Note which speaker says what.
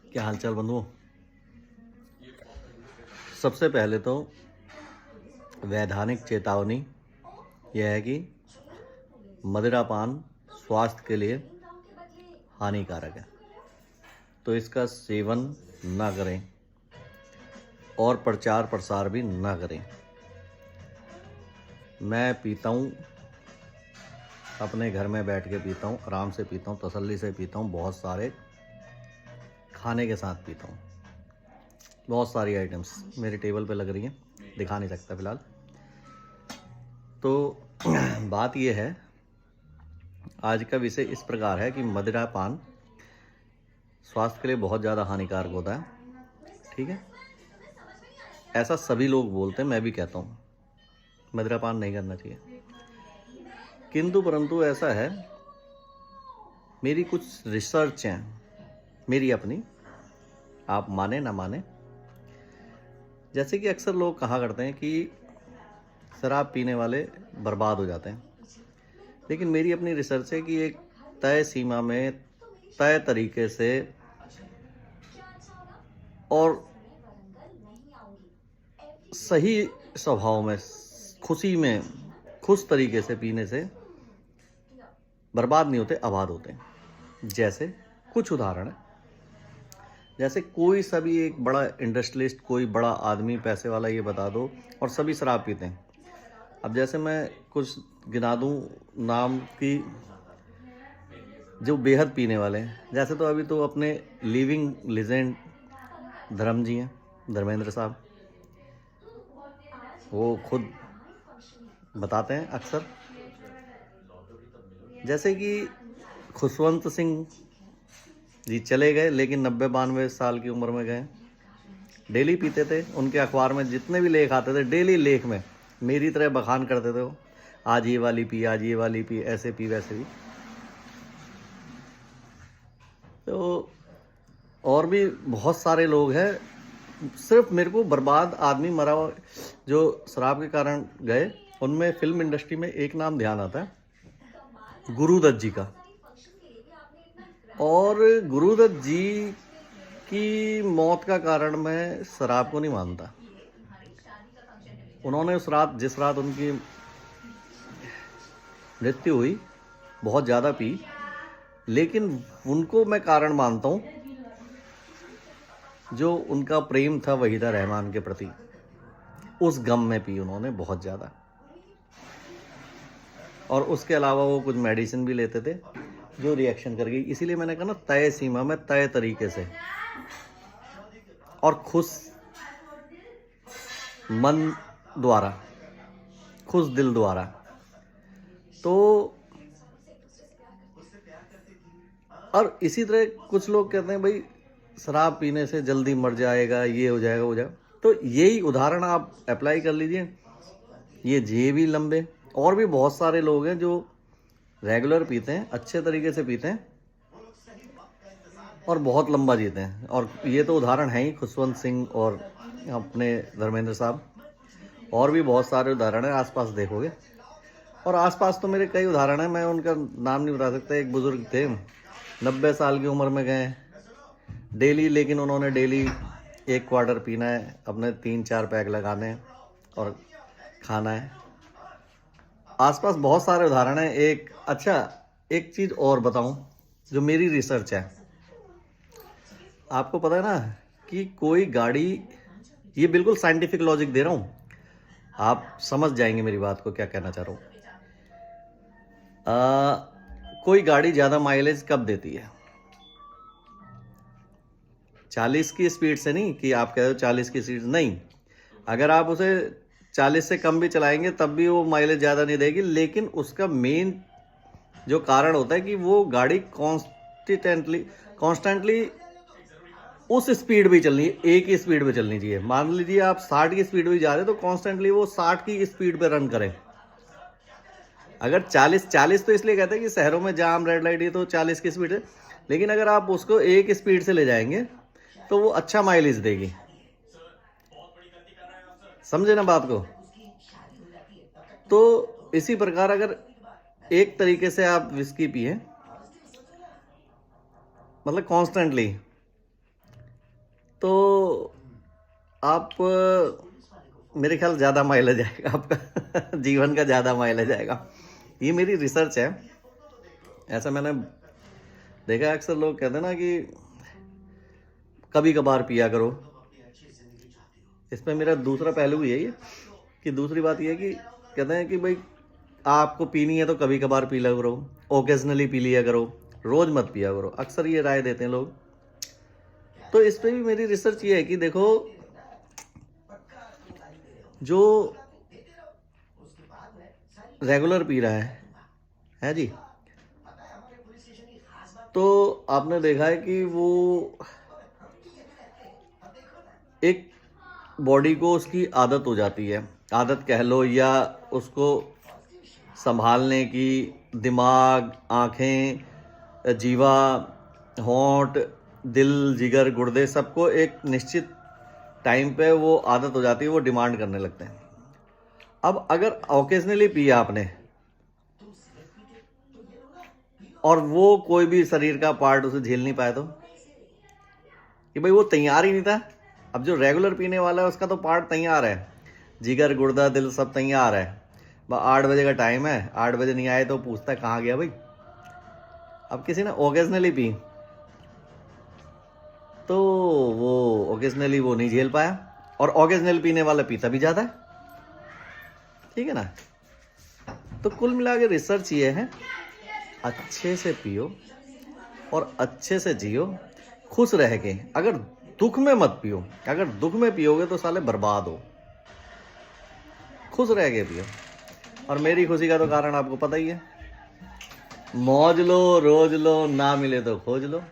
Speaker 1: क्या हालचाल बंधुओं। सबसे पहले तो वैधानिक चेतावनी यह है कि मदिरापान स्वास्थ्य के लिए हानिकारक है, तो इसका सेवन ना करें और प्रचार प्रसार भी ना करें। मैं पीता हूँ, अपने घर में बैठ के पीता हूँ, आराम से पीता हूँ, तसल्ली से पीता हूँ, बहुत सारे खाने के साथ पीता हूँ। बहुत सारी आइटम्स मेरी टेबल पे लग रही हैं, दिखा नहीं सकता फ़िलहाल। तो बात ये है, आज का विषय इस प्रकार है कि मदिरापान स्वास्थ्य के लिए बहुत ज़्यादा हानिकारक होता है। ठीक है, ऐसा सभी लोग बोलते हैं, मैं भी कहता हूँ मदिरापान नहीं करना चाहिए, किंतु परंतु ऐसा है, मेरी कुछ रिसर्च हैं, मेरी अपनी, आप माने ना माने। जैसे कि अक्सर लोग कहा करते हैं कि शराब पीने वाले बर्बाद हो जाते हैं, लेकिन मेरी अपनी रिसर्च है कि एक तय सीमा में, तय तरीके से और सही स्वभाव में, खुश तरीके से पीने से बर्बाद नहीं होते, आबाद होते हैं। जैसे कुछ उदाहरण है, जैसे कोई सभी एक बड़ा इंडस्ट्रियलिस्ट, कोई बड़ा आदमी पैसे वाला ये बता दो और सभी शराब पीते हैं। अब जैसे मैं कुछ गिना दूं नाम की जो बेहद पीने वाले हैं, जैसे तो अभी तो अपने लिविंग लेजेंड धर्म जी हैं, धर्मेंद्र साहब, वो खुद बताते हैं अक्सर। जैसे कि खुशवंत सिंह जी चले गए, लेकिन 90-92 साल की उम्र में गए, डेली पीते थे। उनके अखबार में जितने भी लेख आते थे, डेली लेख में मेरी तरह बखान करते थे वो, आज ये वाली पी, आज ये वाली पी, ऐसे पी वैसे भी। तो और भी बहुत सारे लोग हैं, सिर्फ मेरे को बर्बाद आदमी मरा जो शराब के कारण गए, उनमें फिल्म इंडस्ट्री में एक नाम ध्यान आता है, गुरुदत्त जी का। और गुरुदत्त जी की मौत का कारण मैं शराब को नहीं मानता। उन्होंने उस रात, जिस रात उनकी मृत्यु हुई, बहुत ज़्यादा पी, लेकिन उनको मैं कारण मानता हूँ जो उनका प्रेम था वहीदा रहमान के प्रति, उस गम में पी उन्होंने बहुत ज़्यादा। और उसके अलावा वो कुछ मेडिसिन भी लेते थे जो रिएक्शन कर गई। इसीलिए मैंने कहा ना, तय सीमा में, तय तरीके से और खुश मन द्वारा, खुश दिल द्वारा। तो और इसी तरह कुछ लोग कहते हैं भाई शराब पीने से जल्दी मर जाएगा, ये हो जाएगा, हो जाएगा। तो यही उदाहरण आप अप्लाई कर लीजिए, ये भी लंबे, और भी बहुत सारे लोग हैं जो रेगुलर पीते हैं, अच्छे तरीके से पीते हैं और बहुत लंबा जीते हैं। और ये तो उदाहरण है ही, खुशवंत सिंह और अपने धर्मेंद्र साहब। और भी बहुत सारे उदाहरण हैं, आसपास देखोगे। और आसपास तो मेरे कई उदाहरण हैं, मैं उनका नाम नहीं बता सकता। एक बुजुर्ग थे, 90 साल की उम्र में गए डेली, लेकिन उन्होंने डेली 1 क्वार्टर पीना है, अपने 3-4 पैक लगाने हैं और खाना है। आसपास बहुत सारे उदाहरण हैं। एक चीज़ और बताऊं जो मेरी रिसर्च है। आपको पता है ना कि कोई गाड़ी, ये बिल्कुल साइंटिफिक लॉजिक दे रहा हूं, आप समझ जाएंगे मेरी बात को, क्या कहना चाह रहा हूं। कोई गाड़ी ज़्यादा माइलेज कब देती है? 40 की स्पीड से नहीं, कि आप कह रहे हो 40 की स्पीड नहीं, अगर आप उसे 40 से कम भी चलाएंगे तब भी वो माइलेज ज़्यादा नहीं देगी। लेकिन उसका मेन जो कारण होता है कि वो गाड़ी कॉन्स्टेंटली उस स्पीड पे चलनी है, एक ही स्पीड पे चलनी चाहिए। मान लीजिए आप 60 की स्पीड पे जा रहे हैं, तो कॉन्स्टेंटली वो 60 की स्पीड पे रन करें। अगर 40 तो इसलिए कहते हैं कि शहरों में जाम, रेड लाइट, ये तो 40 की स्पीड है, लेकिन अगर आप उसको एक स्पीड से ले जाएंगे तो वो अच्छा माइलेज देगी। समझे ना बात को? तो इसी प्रकार अगर एक तरीके से आप विस्की पिए मतलब कॉन्स्टेंटली, तो आप मेरे ख्याल ज़्यादा माइलेज आएगा आपका जीवन का ज़्यादा माइलेज आएगा। ये मेरी रिसर्च है। ऐसा मैंने देखा है, अक्सर लोग कहते हैं ना कि कभी कभार पिया करो। इसमें मेरा दूसरा पहलू यही है कि दूसरी बात ये है कि कहते हैं कि भाई आपको पीनी है तो कभी कभार पी लिया करो, ओकेजनली पी लिया करो, रोज मत पिया करो। अक्सर ये राय देते हैं लोग। तो इस पे भी मेरी रिसर्च ये है कि देखो, जो रेगुलर पी रहा है जी, तो आपने देखा है कि वो एक बॉडी को उसकी आदत हो जाती है, आदत कह लो, या उसको संभालने की, दिमाग, आँखें, जीवा, होंठ, दिल, जिगर, गुर्दे, सबको एक निश्चित टाइम पे वो आदत हो जाती है, वो डिमांड करने लगते हैं। अब अगर ओकेजनली पिया आपने और वो कोई भी शरीर का पार्ट उसे झेल नहीं पाया, तो कि भाई वो तैयार ही नहीं था। अब जो रेगुलर पीने वाला है उसका तो पार्ट तैयार है, जिगर, गुर्दा, दिल सब तैयार है। 8 बजे का टाइम है, 8 बजे नहीं आए तो पूछता है कहाँ गया भाई। अब किसी ने ओकेजनली पी तो वो ओकेजनली वो नहीं झेल पाया, और ओकेजनली पीने वाला पीता भी ज़्यादा है, ठीक है ना। तो कुल मिला के रिसर्च ये है, अच्छे से पियो और अच्छे से जियो, खुश रह के। अगर दुख में मत पियो, अगर दुख में पियोगे तो साले बर्बाद हो। खुश रह के पियो। और मेरी खुशी का तो कारण आपको पता ही है, मौज लो, रोज लो, ना मिले तो खोज लो।